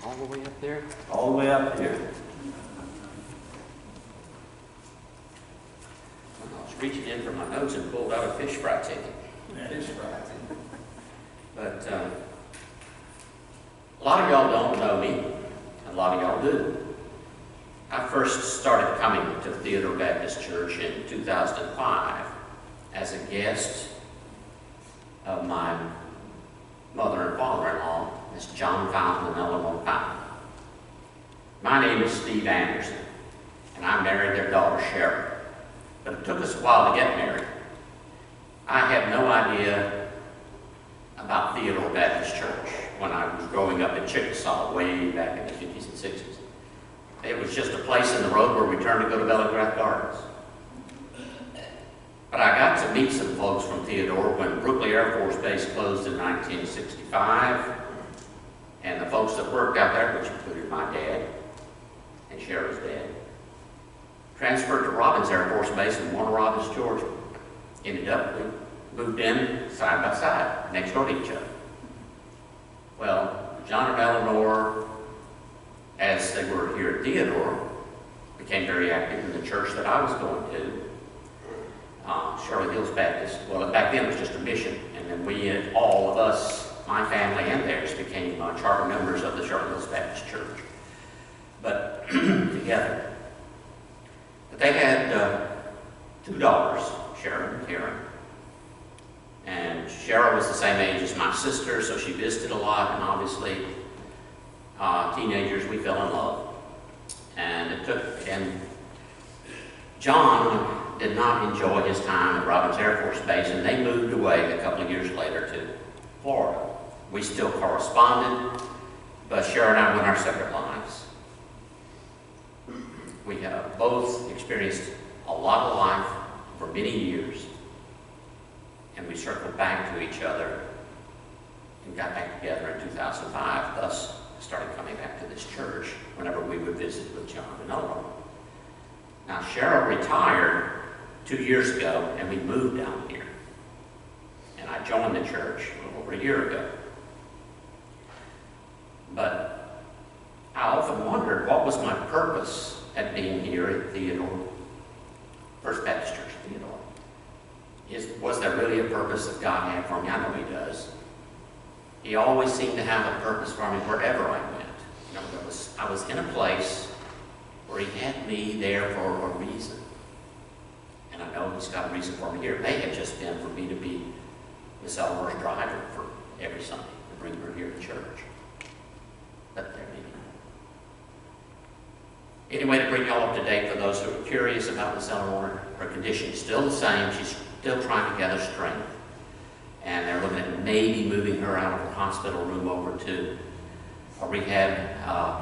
All the way up there? All the way up here. I was reaching in for my notes and pulled out a fish fry ticket. Fish fries. But a lot of y'all don't know me. A lot of y'all do. I first started coming to Theodore Baptist Church in 2005 as a guest of my mother and father-in-law, Miss John Fountain and Eleanor Fountain. My name is Steve Anderson, and I married their daughter, Sharon. But it took us a while to get married. I had no idea about Theodore Baptist Church when I was growing up in Chickasaw way back in the 50s and 60s. It was just a place in the road where we turned to go to Bellegrath Gardens. But I got to meet some folks from Theodore when Brookley Air Force Base closed in 1965. And the folks that worked out there, which included my dad and Sherry's dad, transferred to Robbins Air Force Base in Warner Robins, Georgia. Ended up, we moved in side by side, next door to each other. Well, John and Eleanor, as they were here at Theodore, became very active in the church that I was going to, Shirley Hills Baptist. Well, back then it was just a mission, and then we, all of us, my family and theirs, became charter members of the Shirley Hills Baptist Church. But together. But they had two daughters, Sharon and Karen. And Cheryl was the same age as my sister, so she visited a lot, and obviously, teenagers, we fell in love. And John did not enjoy his time at Robbins Air Force Base, and they moved away a couple of years later to Florida. We still corresponded, but Sharon and I went our separate lives. We have both experienced a lot of life for many years, and we circled back to each other and got back together in 2005, thus started coming back to this church whenever we would visit with John and Eleanor. Now, Cheryl retired 2 years ago, and we moved down here. And I joined the church a little over a year ago. But I often wondered, what was my purpose at being here at Theodore, First Baptist Church Theodore? Was there really a purpose that God had for me? I know He does. He always seemed to have a purpose for me wherever I went. You know, I was in a place where He had me there for a reason. And I know He's got a reason for me here. It may have just been for me to be Miss Eleanor's driver for every Sunday, to bring her here to church. But there may be. Anyway, to bring y'all up to date, for those who are curious about Miss Eleanor, her condition is still the same. She's still trying to gather strength. And they're looking at maybe moving her out of her hospital room over to a rehab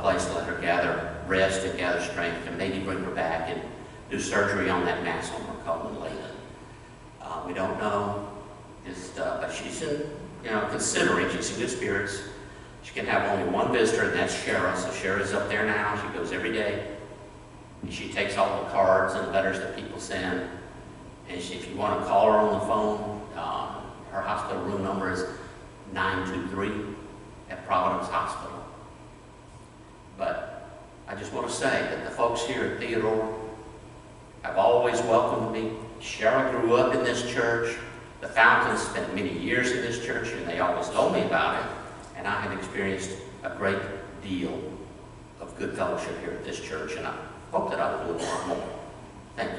place to let her gather rest and gather strength, and maybe bring her back and do surgery on that mass on her colon later. We don't know, but she's considering. She's in good spirits. She can have only one visitor, and that's Shara. So Shara's up there now. She goes every day. And she takes all the cards and letters that people send. And if you want to call her on the phone, her hospital room number is 923 at Providence Hospital. But I just want to say that the folks here at Theodore have always welcomed me. Cheryl grew up in this church. The Fountains spent many years in this church, and they always told me about it. And I have experienced a great deal of good fellowship here at this church, and I hope that I will do a lot more. Thank you.